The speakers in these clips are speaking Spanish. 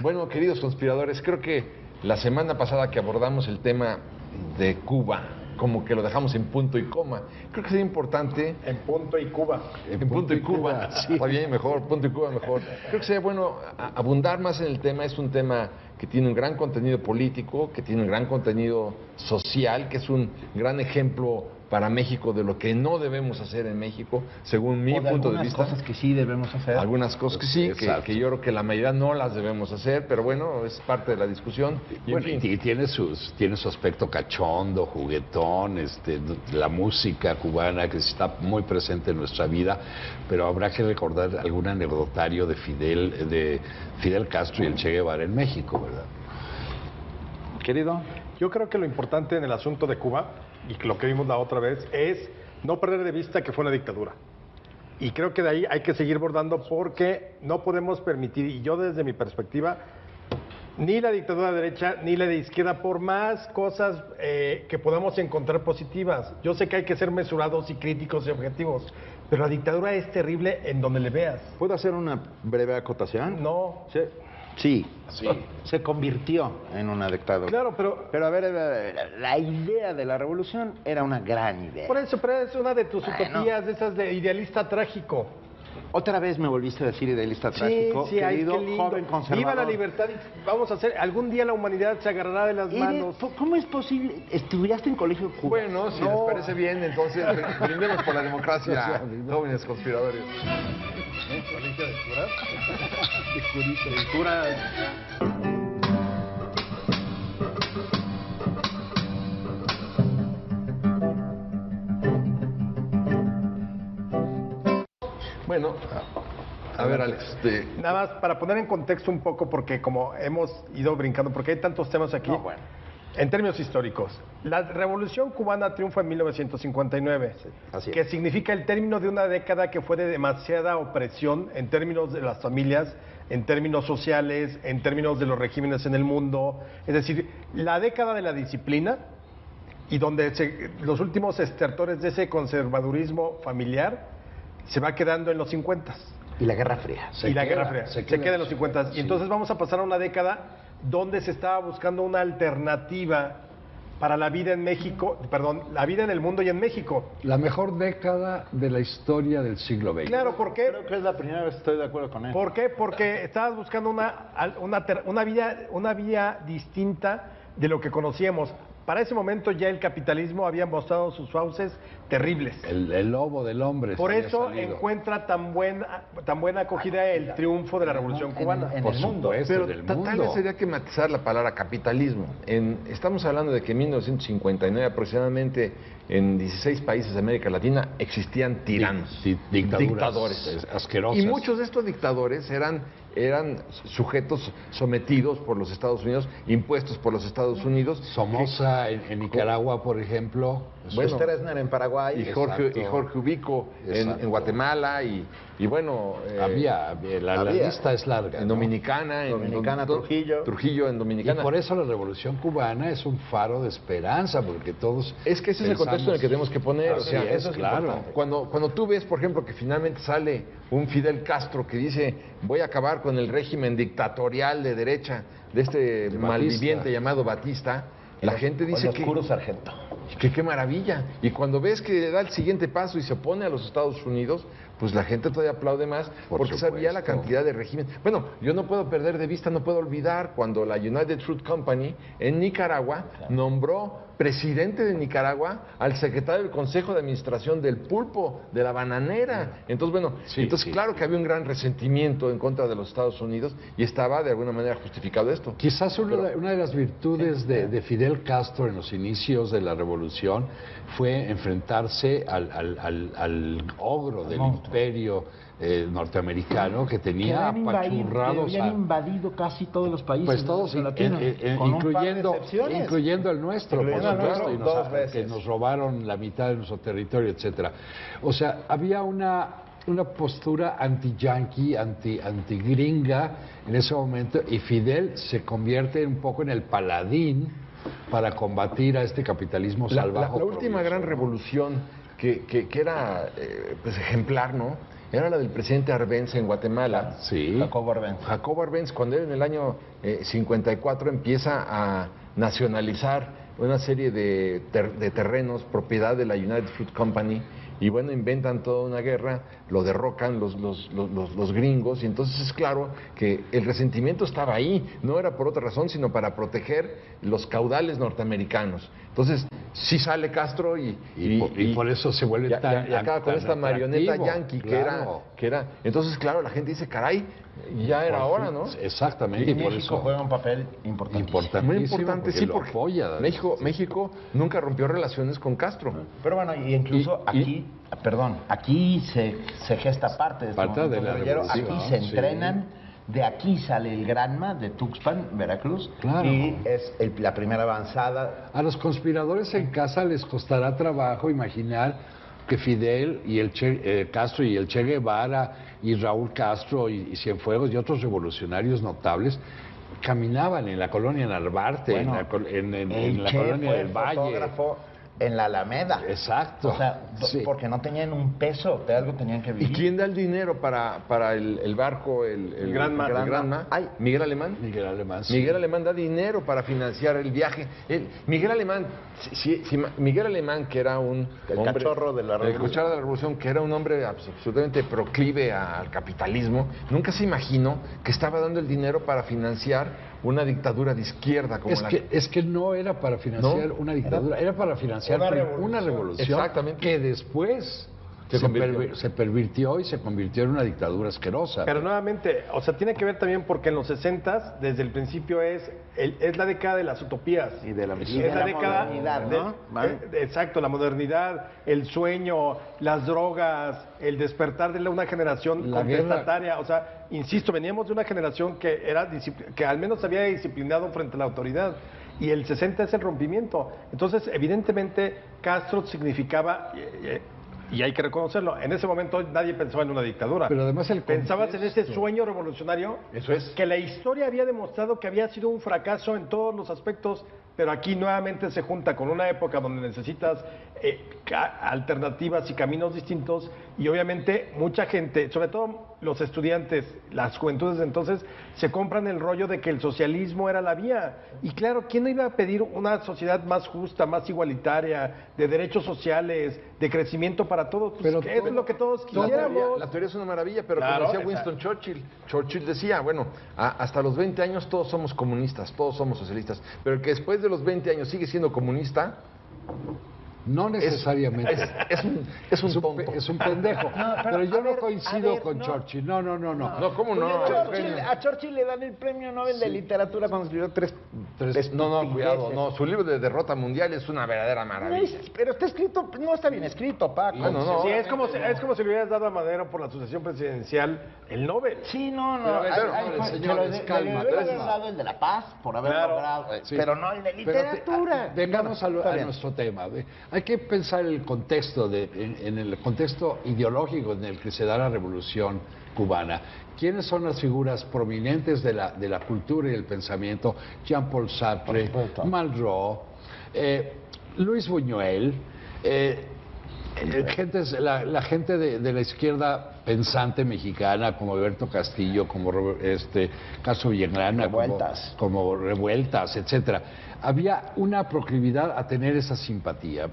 Bueno, queridos conspiradores, creo que la semana pasada que abordamos el tema de Cuba, como que lo dejamos en punto y coma. Creo que sería importante... En punto y Cuba. En punto y Cuba, sí. Está bien, mejor, punto y Cuba mejor. Creo que sería bueno abundar más en el tema. Es un tema que tiene un gran contenido político, que tiene un gran contenido social, que es un gran ejemplo para México de lo que no debemos hacer en México, según mi punto de vista. Algunas cosas que sí debemos hacer. Algunas cosas que sí, que yo creo que la mayoría no las debemos hacer, pero bueno, es parte de la discusión. Y, bueno, y tiene su aspecto cachondo, juguetón, la música cubana que está muy presente en nuestra vida, pero habrá que recordar algún anecdotario de Fidel Castro y el Che Guevara en México, ¿verdad? Querido. Yo creo que lo importante en el asunto de Cuba, y lo que vimos la otra vez, es no perder de vista que fue una dictadura. Y creo que de ahí hay que seguir bordando porque no podemos permitir, y yo desde mi perspectiva, ni la dictadura de derecha ni la de izquierda, por más cosas que podamos encontrar positivas. Yo sé que hay que ser mesurados y críticos y objetivos, pero la dictadura es terrible en donde le veas. ¿Puedo hacer una breve acotación? No. Sí, se convirtió en una dictadura. Claro, pero a ver, la idea de la revolución era una gran idea. Por eso, pero es una de tus utopías, de esas de idealista trágico. Otra vez me volviste a decir idealista trágico, sí, querido, qué lindo. joven conservador. Viva la libertad y vamos a hacer, algún día la humanidad se agarrará de las manos. ¿Cómo es posible? ¿Estudiaste en colegio cubano? Bueno, si les parece bien, entonces brindemos por la democracia, jóvenes conspiradores. ¿Colegio de curas? De curas. Bueno, a ver, Alex. Nada más para poner en contexto un poco, porque como hemos ido brincando, porque hay tantos temas aquí. En términos históricos, la Revolución Cubana triunfa en 1959, que significa el término de una década que fue de demasiada opresión en términos de las familias, en términos sociales, en términos de los regímenes en el mundo. Es decir, la década de la disciplina y donde los últimos estertores de ese conservadurismo familiar se va quedando en los 50. Y la Guerra Fría. Se queda en los 50. Y entonces vamos a pasar a una década donde se estaba buscando una alternativa para la vida en México, la vida en el mundo y en México. La mejor década de la historia del siglo XX. Claro, ¿por qué? Creo que es la primera vez que estoy de acuerdo con él. ¿Por qué? Porque estabas buscando una vía distinta de lo que conocíamos. Para ese momento ya el capitalismo había mostrado sus fauces terribles. El lobo del hombre. Por eso encuentra tan buena acogida el triunfo de la Revolución Cubana. En el mundo. Pero tal vez sería que matizar la palabra capitalismo. Estamos hablando de que en 1959 aproximadamente en 16 países de América Latina existían tiranos, dictadores asquerosos. Y muchos de estos dictadores eran sujetos sometidos por los Estados Unidos, impuestos por los Estados Unidos. Somoza en Nicaragua, por ejemplo. Bueno, Stroessner en Paraguay. Y Jorge Ubico en Guatemala y bueno... la lista es larga. En Dominicana. Trujillo en Dominicana. Y por eso la Revolución Cubana es un faro de esperanza, porque todos... Es que ese es el contexto en el que tenemos que poner. Eso es claro. Cuando tú ves, por ejemplo, que finalmente sale un Fidel Castro que dice voy a acabar con el régimen dictatorial de derecha de este malviviente llamado Batista, la gente dice que... oscuro sargento. Que qué maravilla. Y cuando ves que da el siguiente paso y se opone a los Estados Unidos, pues la gente todavía aplaude más porque sabía la cantidad de regímenes. Bueno, yo no puedo perder de vista, no puedo olvidar cuando la United Fruit Company en Nicaragua nombró presidente de Nicaragua al secretario del Consejo de Administración del Pulpo, de la bananera. Entonces, bueno, claro que había un gran resentimiento en contra de los Estados Unidos y estaba de alguna manera justificado esto. Quizás una de las virtudes de Fidel Castro en los inicios de la revolución fue enfrentarse al ogro del imperio norteamericano que tenía apachurrados. Habían invadido casi todos los países. Pues todos, incluyendo el nuestro, por supuesto, que nos robaron la mitad de nuestro territorio, etcétera. O sea, había una postura anti-yanqui, anti-gringa en ese momento, y Fidel se convierte un poco en el paladín para combatir a este capitalismo salvaje. La última gran revolución que era pues ejemplar, ¿no? era la del presidente Arbenz en Guatemala. Sí. Jacobo Arbenz. Jacobo Arbenz, cuando él en el año 54 empieza a nacionalizar una serie de terrenos, propiedad de la United Fruit Company, y bueno, inventan toda una guerra, lo derrocan los gringos, y entonces es claro que el resentimiento estaba ahí, no era por otra razón, sino para proteger los caudales norteamericanos. Entonces, sí sale Castro y por eso se vuelve tan acaba con esta marioneta yanqui, claro. que era. Entonces, claro, la gente dice, caray, ya era hora, ¿no? Exactamente. Y por México eso juega un papel importante. Muy importante, sí, porque apoya, México nunca rompió relaciones con Castro. Pero bueno, y incluso aquí se gesta parte de este movimiento guerrillero, aquí se entrenan. De aquí sale el Granma de Tuxpan, Veracruz, claro. Y es la primera avanzada. A los conspiradores en casa les costará trabajo imaginar que Fidel y el Castro y el Che Guevara y Raúl Castro y Cienfuegos y otros revolucionarios notables caminaban en la colonia Narvarte, bueno, en la colonia del Valle. En la Alameda. Exacto. O sea, porque no tenían un peso, de algo tenían que vivir. ¿Y quién da el dinero para el barco, el Granma? Miguel Alemán. Miguel Alemán, sí. Miguel Alemán da dinero para financiar el viaje. Miguel Alemán, Miguel Alemán, que era un hombre, cachorro de la revolución. El cachorro de la revolución, que era un hombre absolutamente proclive al capitalismo, nunca se imaginó que estaba dando el dinero para financiar una dictadura de izquierda como es que no era para financiar una dictadura, era para financiar una revolución exactamente, que después se pervirtió y se convirtió en una dictadura asquerosa. Pero nuevamente, o sea, tiene que ver también porque en los 60s, desde el principio es la década de las utopías. Y de la modernidad, ¿no? Exacto, la modernidad, el sueño, las drogas, el despertar de una generación contestataria. O sea, insisto, veníamos de una generación que al menos se había disciplinado frente a la autoridad. Y el 60 es el rompimiento. Entonces, evidentemente, Castro significaba... Y hay que reconocerlo, en ese momento nadie pensaba en una dictadura. Pero además pensabas en ese sueño revolucionario. Eso es. Que la historia había demostrado que había sido un fracaso en todos los aspectos, pero aquí nuevamente se junta con una época donde necesitas alternativas y caminos distintos, y obviamente mucha gente, sobre todo los estudiantes, las juventudes de entonces, se compran el rollo de que el socialismo era la vía. Y claro, ¿quién no iba a pedir una sociedad más justa, más igualitaria, de derechos sociales, de crecimiento para todos? Pues pero eso es lo que todos quisiéramos. La teoría es una maravilla, pero claro, como decía Winston Churchill decía, bueno, hasta los 20 años todos somos comunistas, todos somos socialistas, pero el que después de los 20 años sigue siendo comunista... No necesariamente. Es un tonto. Es un pendejo. No, pero yo no coincido con Churchill. No. No, ¿cómo no? A Churchill le dan el premio Nobel de Literatura cuando escribió tres No, cuidado. No, su libro de Derrota Mundial es una verdadera maravilla. Pero está escrito, no está bien escrito, Paco. No. Sí, es como si le hubieras dado a Madero por la sucesión presidencial el Nobel. Sí, no. Calma. Le haber dado el de la paz por haber logrado, pero no el de literatura. Vengamos a nuestro tema. Hay que pensar en el contexto ideológico en el que se da la revolución cubana. ¿Quiénes son las figuras prominentes de la cultura y el pensamiento? Jean-Paul Sartre, Malraux, Luis Buñuel, la gente de la izquierda pensante mexicana, como Alberto Castillo, como Castro Villagrana, como Revueltas, etcétera. Había una proclividad a tener esa simpatía,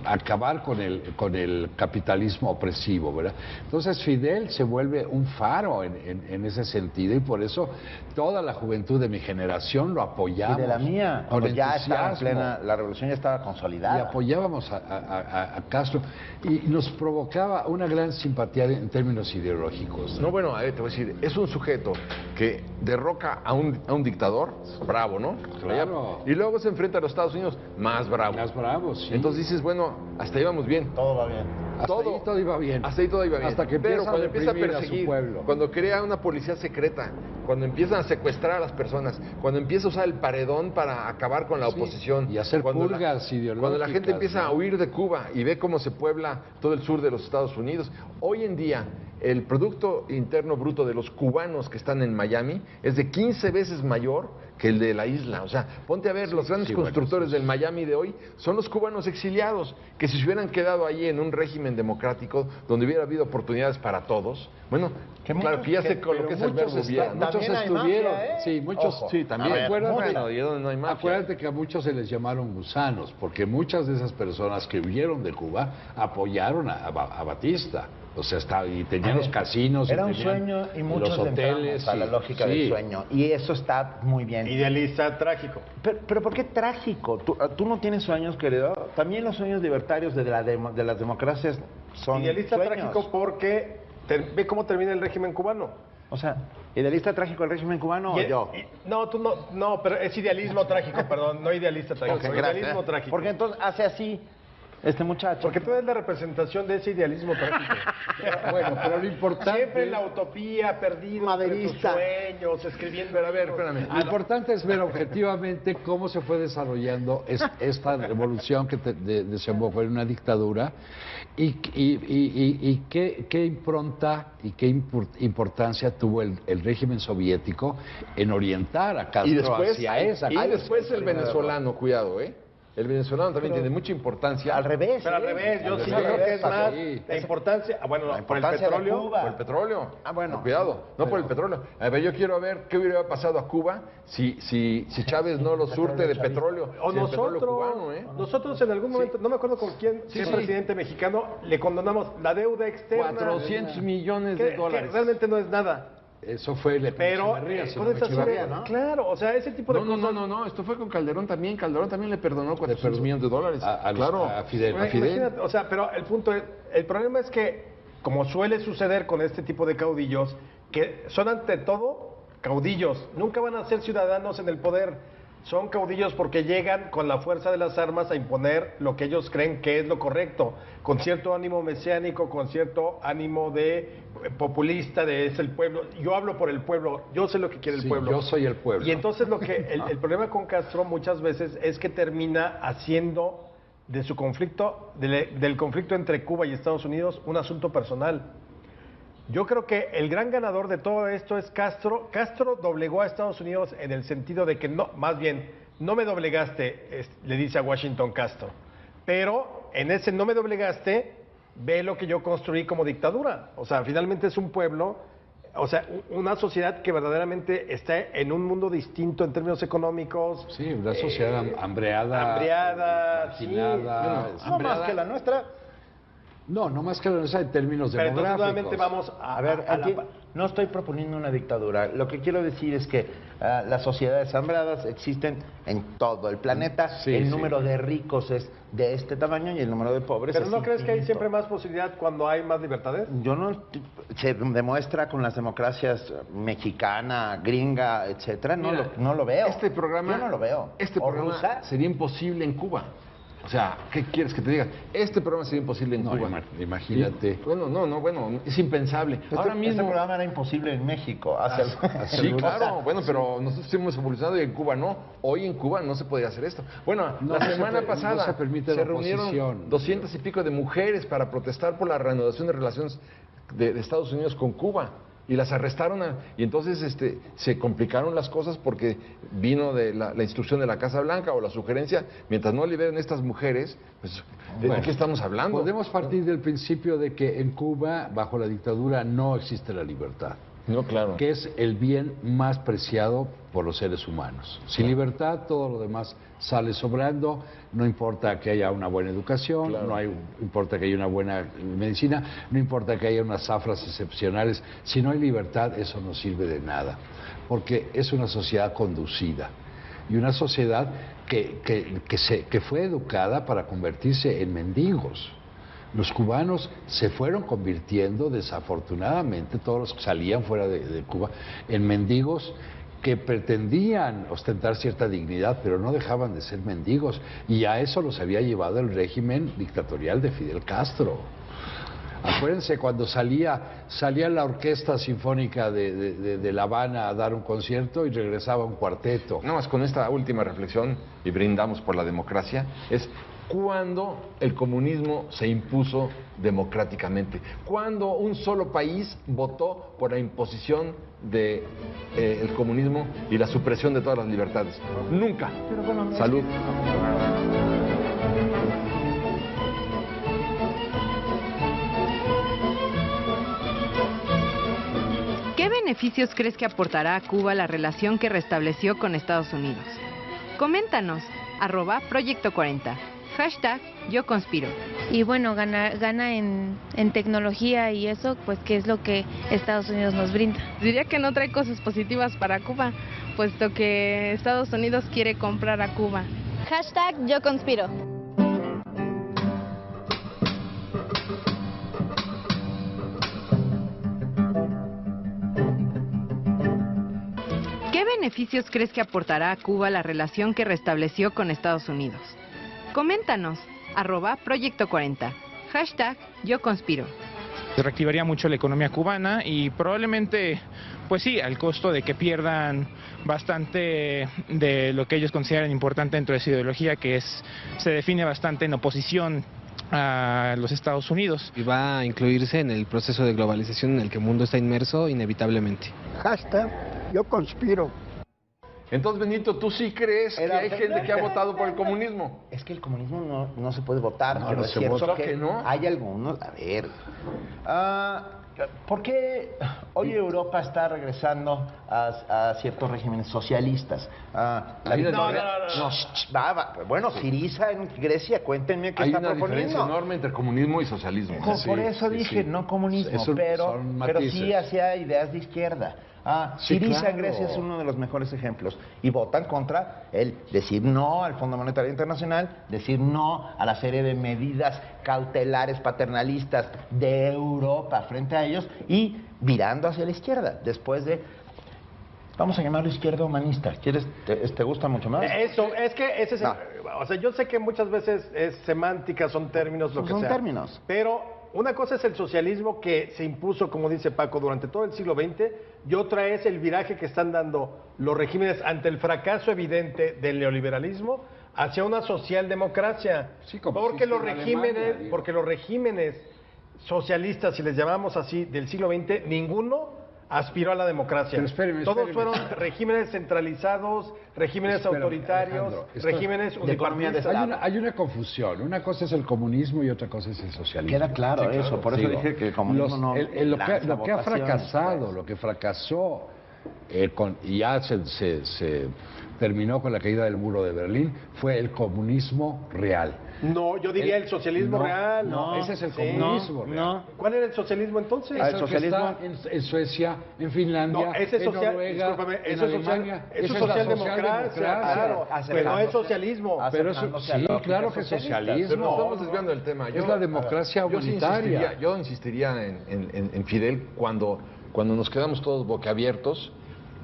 a acabar con el capitalismo opresivo, ¿verdad? Entonces Fidel se vuelve un faro en ese sentido, y por eso toda la juventud de mi generación lo apoyamos. Y de la mía, ya estaba en plena, la revolución ya estaba consolidada. Y apoyábamos a Castro, y nos provocaba una gran simpatía en términos ideológicos. No, bueno, te voy a decir, es un sujeto que derroca a un dictador, bravo, ¿no? Claro. Y luego se enfrenta a los Estados Unidos, más bravo. Más bravo, sí. Entonces dices, bueno, hasta ahí vamos bien. Todo va bien. Hasta ahí todo iba bien. Hasta ahí todo iba bien. Hasta que pero cuando empieza a perseguir, a su pueblo. Cuando crea una policía secreta, cuando empiezan a secuestrar a las personas, cuando empieza a usar el paredón para acabar con la oposición. Y hacer purgas ideológicas. Cuando la gente empieza a huir de Cuba y ve cómo se puebla todo el sur de los Estados Unidos. Hoy en día, el Producto Interno Bruto de los cubanos que están en Miami es de 15 veces mayor que el de la isla. O sea, ponte a ver, los grandes constructores del Miami de hoy son los cubanos exiliados, que si se hubieran quedado ahí en un régimen democrático donde hubiera habido oportunidades para todos, bueno, claro que ya sé con lo que es el verbo hubiera. Muchos estuvieron, sí, muchos, sí, también. Acuérdate que a muchos se les llamaron gusanos, porque muchas de esas personas que huyeron de Cuba apoyaron a Batista. O sea, y tenían los casinos. Era un sueño y muchos los hoteles. A la lógica del sueño. Y eso está muy bien. Idealista, trágico. Pero ¿por qué trágico? ¿Tú no tienes sueños, querido? También los sueños libertarios de las democracias son idealista, sueños. Trágico porque ve cómo termina el régimen cubano. O sea, ¿idealista trágico el régimen cubano o yo? No, tú no, pero es idealismo trágico, perdón, no idealista trágico. Okay, idealismo trágico. Porque entonces hace así este muchacho. Porque tú eres la representación de ese idealismo trágico. Bueno, pero lo importante... Siempre la utopía, perdido entre tus sueños, escribiendo... Pero a ver, espérame. Lo importante es ver objetivamente cómo se fue desarrollando esta revolución que desembocó en una dictadura y qué impronta y qué importancia tuvo el régimen soviético en orientar a Castro hacia esa. Y después el venezolano, cuidado, El venezolano también tiene mucha importancia. Al revés. Pero al revés, yo creo que es más la importancia. Bueno, por el petróleo. Por el petróleo. Bueno. Cuidado, no por el petróleo. A ver, yo quiero ver qué hubiera pasado a Cuba si Chávez no lo surte de petróleo. O nosotros, cubano, nosotros en algún momento, no me acuerdo con quién, presidente mexicano, le condonamos la deuda externa. 400 millones de dólares. Que realmente no es nada. Eso fue pero ¿no? Claro, o sea, ese tipo de cosas. No, esto fue con Calderón también. Calderón también le perdonó 400 millones de dólares. A Fidel. Imagínate, o sea, pero el punto es, el problema es que, como suele suceder con este tipo de caudillos, que son ante todo caudillos, nunca van a ser ciudadanos en el poder. Son caudillos porque llegan con la fuerza de las armas a imponer lo que ellos creen que es lo correcto, con cierto ánimo mesiánico, con cierto ánimo de populista, de es el pueblo. Yo hablo por el pueblo, yo sé lo que quiere el pueblo. Yo soy el pueblo. Y entonces lo que el problema con Castro muchas veces es que termina haciendo de su conflicto, del conflicto entre Cuba y Estados Unidos, un asunto personal. Yo creo que el gran ganador de todo esto es Castro. Castro doblegó a Estados Unidos en el sentido de que no, más bien, no me doblegaste, le dice a Washington Castro. Pero en ese no me doblegaste, ve lo que yo construí como dictadura. O sea, finalmente es un pueblo, o sea, una sociedad que verdaderamente está en un mundo distinto en términos económicos. Sí, una sociedad hambreada, marginada. Sí, no más que la nuestra. No más que la nuestra en términos demográficos. Entonces nuevamente vamos a ver, no estoy proponiendo una dictadura. Lo que quiero decir es que las sociedades hambriadas existen en todo el planeta. El número de ricos es de este tamaño y el número de pobres ¿Pero no crees que hay siempre más posibilidad cuando hay más libertades? Yo no... Se demuestra con las democracias mexicana, gringa, etcétera. No lo veo. Yo no lo veo. Este programa sería imposible en Cuba. O sea, ¿qué quieres que te diga? Este programa sería imposible en Cuba. Imagínate. Bueno, es impensable. Ahora mismo... Este programa era imposible en México. Sí, claro. Bueno, pero nosotros hemos evolucionado y en Cuba no. Hoy en Cuba no se podría hacer esto. Bueno, la semana pasada se reunieron 200 y pico de mujeres para protestar por la reanudación de relaciones de Estados Unidos con Cuba. Y las arrestaron y entonces se complicaron las cosas porque vino de la instrucción de la Casa Blanca o la sugerencia, mientras no liberen estas mujeres, pues, ¿de qué estamos hablando? Podemos partir del principio de que en Cuba, bajo la dictadura, no existe la libertad. No, claro. Que es el bien más preciado por los seres humanos. Sin libertad, todo lo demás sale sobrando. No importa que haya una buena educación, no importa que haya una buena medicina, no importa que haya unas zafras excepcionales. Si no hay libertad, eso no sirve de nada, porque es una sociedad conducida y una sociedad que fue educada para convertirse en mendigos. Los cubanos se fueron convirtiendo, desafortunadamente, todos los que salían fuera de Cuba, en mendigos que pretendían ostentar cierta dignidad, pero no dejaban de ser mendigos. Y a eso los había llevado el régimen dictatorial de Fidel Castro. Acuérdense cuando salía la orquesta sinfónica de La Habana a dar un concierto y regresaba un cuarteto. Nada más con esta última reflexión, y brindamos por la democracia, es cuando el comunismo se impuso democráticamente, cuando un solo país votó por la imposición de el comunismo y la supresión de todas las libertades. Nunca. Salud. ¿Qué beneficios crees que aportará a Cuba la relación que restableció con Estados Unidos? Coméntanos, @Proyecto40. #Yo conspiro. Y bueno, gana en tecnología y eso, pues que es lo que Estados Unidos nos brinda. Diría que no trae cosas positivas para Cuba, puesto que Estados Unidos quiere comprar a Cuba. Yo conspiro. ¿Qué beneficios crees que aportará a Cuba la relación que restableció con Estados Unidos? Coméntanos, @Proyecto40. Yo conspiro. Reactivaría mucho la economía cubana y probablemente, pues sí, al costo de que pierdan bastante de lo que ellos consideran importante dentro de su ideología, que se define bastante en oposición a los Estados Unidos. Y va a incluirse en el proceso de globalización en el que el mundo está inmerso inevitablemente. Yo conspiro. Entonces, Benito, ¿tú sí crees que hay gente que ha votado por el comunismo? Es que el comunismo no se puede votar. No, pero no es se cierto vota, que ¿no? Hay algunos. A ver. ¿Por qué hoy Europa está regresando a ciertos regímenes socialistas? Bueno, Syriza en Grecia, cuéntenme qué está proponiendo. Hay una diferencia enorme entre comunismo y socialismo. Por eso dije, no comunismo, pero sí hacia ideas de izquierda. Syriza en Grecia es uno de los mejores ejemplos. Y votan contra el decir no al Fondo Monetario Internacional, decir no a la serie de medidas cautelares paternalistas de Europa frente a ellos y virando hacia la izquierda, después de... Vamos a llamarlo izquierda humanista. ¿Te gusta mucho más? Eso, es que ese es o sea, yo sé que muchas veces es semántica, son términos, lo que sea. Son términos. Pero una cosa es el socialismo que se impuso, como dice Paco, durante todo el siglo XX, y otra es el viraje que están dando los regímenes ante el fracaso evidente del neoliberalismo hacia una socialdemocracia. Sí, como porque los regímenes socialistas, si les llamamos así, del siglo XX, ninguno aspiró a la democracia. Todos fueron regímenes centralizados, regímenes autoritarios, regímenes unipartistas. Hay una confusión. Una cosa es el comunismo y otra cosa es el socialismo. Queda claro eso, por eso dije que el comunismo lo que ha fracasado, lo que fracasó y ya se terminó con la caída del muro de Berlín, fue el comunismo real. No, yo diría el socialismo real. No, ese es el comunismo real. ¿Cuál era el socialismo entonces? El socialismo en Suecia, en Finlandia, en Noruega, en Alemania. Eso es socialdemocracia, claro. Pero no es socialismo. Pero eso, sí, claro que es socialismo. Pero nos estamos desviando del tema. Es la democracia humanitaria. Yo insistiría en Fidel cuando nos quedamos todos boquiabiertos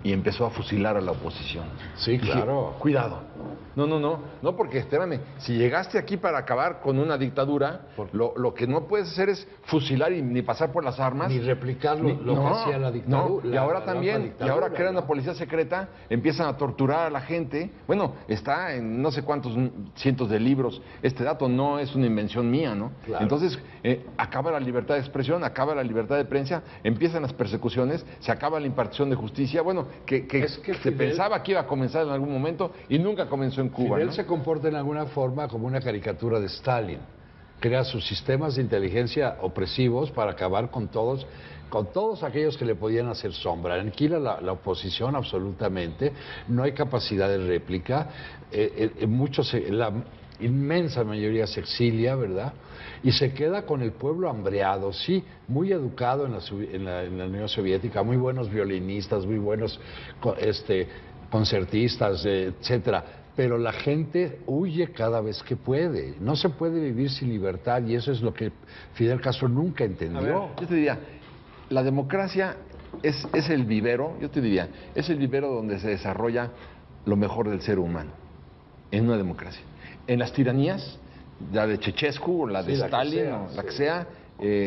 y empezó a fusilar a la oposición. Sí, claro. Cuidado. No, porque espérame, si llegaste aquí para acabar con una dictadura, lo que no puedes hacer es fusilar y ni pasar por las armas. Ni replicar lo que hacía la dictadura. Y ahora también, y ahora crean una policía secreta, empiezan a torturar a la gente. Bueno, está en no sé cuántos cientos de libros. Este dato no es una invención mía, ¿no? Claro. Entonces, acaba la libertad de expresión, acaba la libertad de prensa, empiezan las persecuciones, se acaba la impartición de justicia. Bueno, que se pensaba que iba a comenzar en algún momento y nunca comenzó en Cuba. Fidel, ¿no? se comporta en alguna forma como una caricatura de Stalin. Crea sus sistemas de inteligencia opresivos para acabar con todos aquellos que le podían hacer sombra. Aniquila la oposición absolutamente, no hay capacidad de réplica, la inmensa mayoría se exilia, ¿verdad? Y se queda con el pueblo hambreado, sí, muy educado en la Unión Soviética, muy buenos violinistas, muy buenos concertistas, etcétera. Pero la gente huye cada vez que puede. No se puede vivir sin libertad y eso es lo que Fidel Castro nunca entendió. A ver, yo te diría, la democracia es el vivero, es el vivero donde se desarrolla lo mejor del ser humano, en una democracia. En las tiranías, la de Ceausescu, o la de Stalin, o la que sea,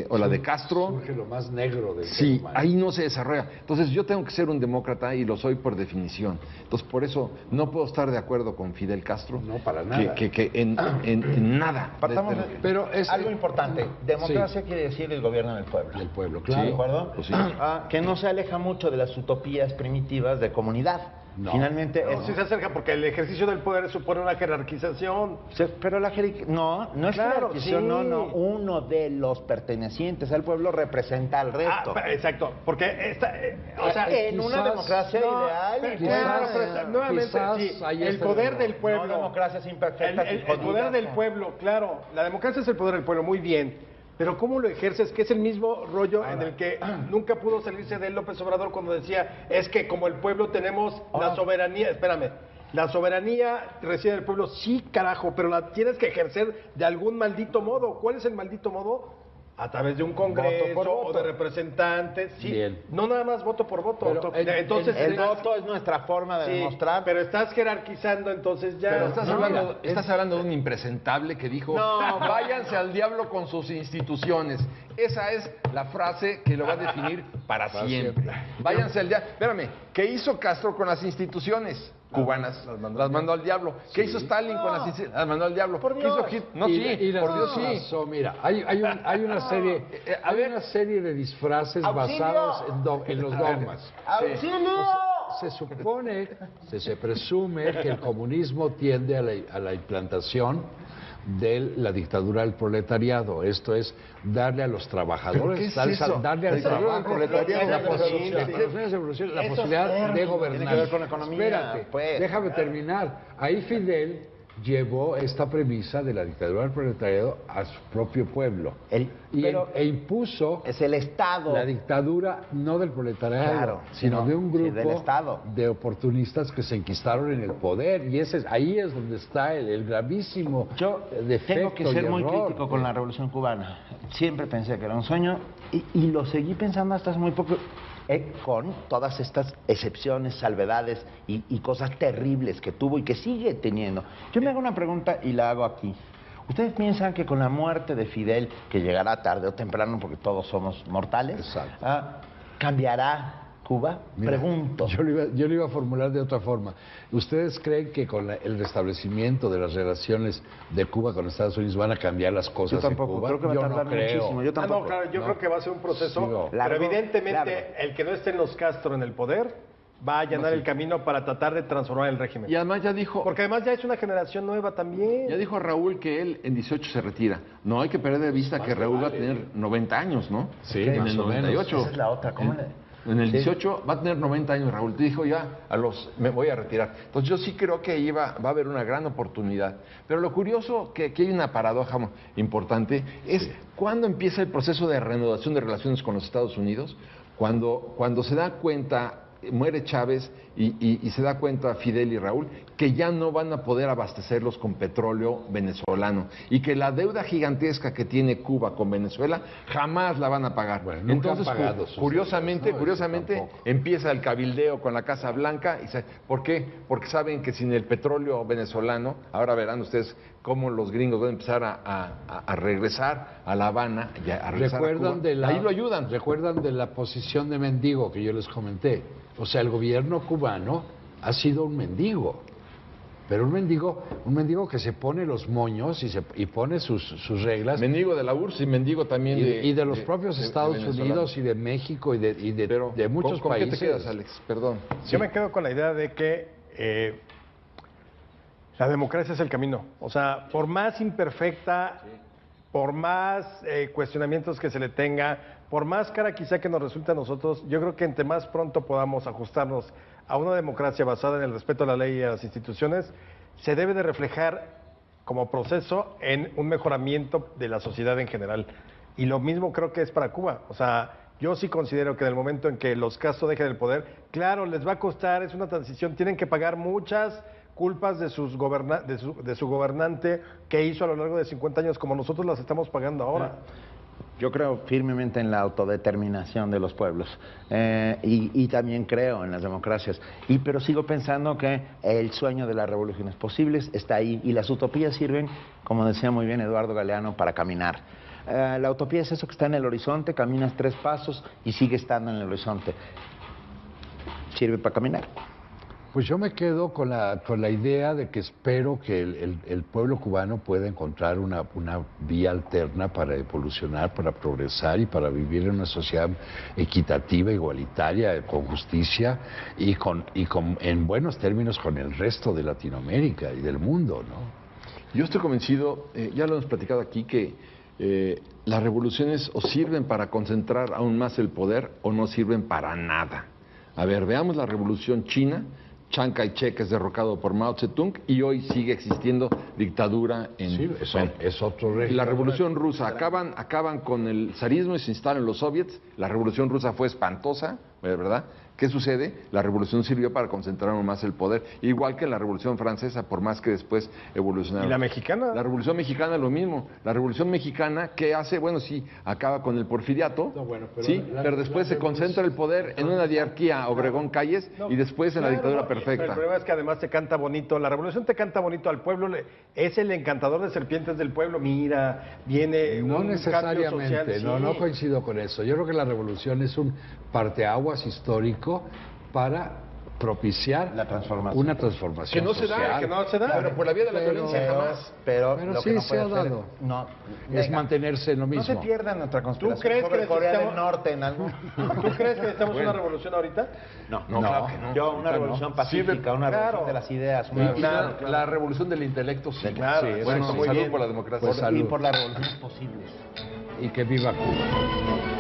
o la de Castro. Surge lo más negro del Sí, ahí no se desarrolla. Entonces yo tengo que ser un demócrata y lo soy por definición. Entonces por eso no puedo estar de acuerdo con Fidel Castro. No, para nada. Que en nada. Pero es algo importante. Democracia quiere decir el gobierno del pueblo. Del pueblo, claro. ¿De acuerdo? Pues sí. Que no se aleja mucho de las utopías primitivas de comunidad. No. Finalmente sí se acerca porque el ejercicio del poder supone una jerarquización. Pero la no es jerarquización, sí. no. Uno de los pertenecientes al pueblo representa al resto. Exacto, porque en una democracia ideal. Nuevamente, el poder del pueblo. No democracias imperfectas. El poder del pueblo, claro. La democracia es el poder del pueblo, muy bien. Pero ¿cómo lo ejerces? Que es el mismo rollo en el que nunca pudo salirse de López Obrador cuando decía, es que como el pueblo tenemos la soberanía, la soberanía reside en el pueblo, sí, carajo, pero la tienes que ejercer de algún maldito modo. ¿Cuál es el maldito modo? A través de un congreso o de representantes, sí. Bien. No nada más voto por voto. Entonces el voto es nuestra forma de demostrar. Pero estás jerarquizando, entonces ya. Pero estás hablando de un impresentable que dijo, váyanse al diablo con sus instituciones. Esa es la frase que lo va a definir para siempre. Váyanse al diablo. Espérame, ¿qué hizo Castro con las instituciones cubanas? Las mandó al diablo. ¿Qué hizo Stalin con las instituciones? Las mandó al diablo. Por Dios. ¿Qué hizo Hitler? No, sí, por Dios, sí. Mira, hay una serie de disfraces basados en los dogmas. ¡Auxilio! Se supone, se presume que el comunismo tiende a la implantación de la dictadura del proletariado. Esto es darle a los trabajadores, darle al trabajo la posibilidad de gobernar. Tiene que ver con la economía. Espérate, déjame terminar. Ahí Fidel llevó esta premisa de la dictadura del proletariado a su propio pueblo e impuso es el Estado la dictadura no del proletariado, sino de un grupo de oportunistas que se enquistaron en el poder, y ahí es donde está el gravísimo defecto. Tengo que ser muy crítico con la Revolución Cubana. Siempre pensé que era un sueño y lo seguí pensando hasta hace muy poco. Con todas estas excepciones, salvedades y cosas terribles que tuvo y que sigue teniendo. Yo me hago una pregunta y la hago aquí. ¿Ustedes piensan que con la muerte de Fidel, que llegará tarde o temprano porque todos somos mortales, cambiará Cuba? Mira, pregunto. Yo lo iba a formular de otra forma. ¿Ustedes creen que con el restablecimiento de las relaciones de Cuba con Estados Unidos van a cambiar las cosas en Cuba? Creo que va a tardar muchísimo. Yo tampoco. Yo creo que va a ser un proceso, pero evidentemente el que no esté en los Castro en el poder va a allanar el camino para tratar de transformar el régimen. Y además ya dijo... Porque además ya es una generación nueva también. Ya dijo Raúl que él en 18 se retira. No hay que perder de vista que Raúl va a tener 90 años, ¿no? Sí, en el 98. Esa es la otra. En el 18 va a tener 90 años Raúl. Te dijo ya, me voy a retirar. Entonces yo sí creo que ahí va a haber una gran oportunidad. Pero lo curioso, que aquí hay una paradoja importante, es cuándo empieza el proceso de reanudación de relaciones con los Estados Unidos, cuando se da cuenta, muere Chávez y se da cuenta Fidel y Raúl que ya no van a poder abastecerlos con petróleo venezolano y que la deuda gigantesca que tiene Cuba con Venezuela jamás la van a pagar. Bueno, entonces, curiosamente, empieza el cabildeo con la Casa Blanca. ¿Por qué? Porque saben que sin el petróleo venezolano, ahora verán ustedes cómo los gringos van a empezar a regresar a La Habana, a regresar a Cuba. Ahí lo ayudan. ¿Recuerdan de la posición de mendigo que yo les comenté? O sea, el gobierno cubano ha sido un mendigo, pero un mendigo que se pone los moños y pone sus reglas. Mendigo de la URSS y mendigo también de los propios Estados Unidos y de México y de muchos países. ¿Con qué te quedas, Alex? Perdón. Yo me quedo con la idea de que la democracia es el camino. O sea, por más imperfecta, por más cuestionamientos que se le tenga, por más cara quizá que nos resulte a nosotros, yo creo que entre más pronto podamos ajustarnos a una democracia basada en el respeto a la ley y a las instituciones, se debe de reflejar como proceso en un mejoramiento de la sociedad en general. Y lo mismo creo que es para Cuba. O sea, yo sí considero que en el momento en que los Castro dejen el poder, claro, les va a costar, es una transición, tienen que pagar muchas culpas de su gobernante que hizo a lo largo de 50 años, como nosotros las estamos pagando ahora. Yo creo firmemente en la autodeterminación de los pueblos y también creo en las democracias. Pero sigo pensando que el sueño de las revoluciones posibles está ahí y las utopías sirven, como decía muy bien Eduardo Galeano, para caminar. La utopía es eso que está en el horizonte, caminas 3 pasos y sigue estando en el horizonte. Sirve para caminar. Pues yo me quedo con la idea de que espero que el pueblo cubano pueda encontrar una vía alterna para evolucionar, para progresar y para vivir en una sociedad equitativa, igualitaria, con justicia y en buenos términos con el resto de Latinoamérica y del mundo, ¿no? Yo estoy convencido, ya lo hemos platicado aquí, que las revoluciones o sirven para concentrar aún más el poder o no sirven para nada. A ver, veamos la revolución china. Chiang Kai-shek es derrocado por Mao Zedong y hoy sigue existiendo dictadura en... Sí, es otro régimen. La revolución rusa, acaban con el zarismo y se instalan los soviets. La revolución rusa fue espantosa, ¿verdad? ¿Qué sucede? La revolución sirvió para concentrar aún más el poder, igual que la revolución francesa, por más que después evolucionaron. ¿Y la mexicana? La revolución mexicana lo mismo. La revolución mexicana, ¿qué hace? Bueno, sí, acaba con el porfiriato, pero después se concentra el poder en una diarquía Obregón Calles y después en la dictadura perfecta. El problema es que además te canta bonito, la revolución te canta bonito al pueblo, es el encantador de serpientes del pueblo, mira, viene no un necesariamente, cambio social. Sí. No coincido con eso. Yo creo que la revolución es un parteaguas histórico para propiciar una transformación que no social. que no se da, pero por la vía de la violencia jamás. Pero sí que no se ha dado. Es mantenerse en lo mismo. No se pierda nuestra conspiración. ¿Tú crees sobre que Corea del Norte en algo? ¿Tú crees que necesitamos una revolución ahorita? No, claro que no. Yo una revolución pacífica, una revolución de las ideas. La revolución del intelecto, sí. Claro, bueno, salud por la democracia. Y por las revoluciones posibles. Y que viva Cuba.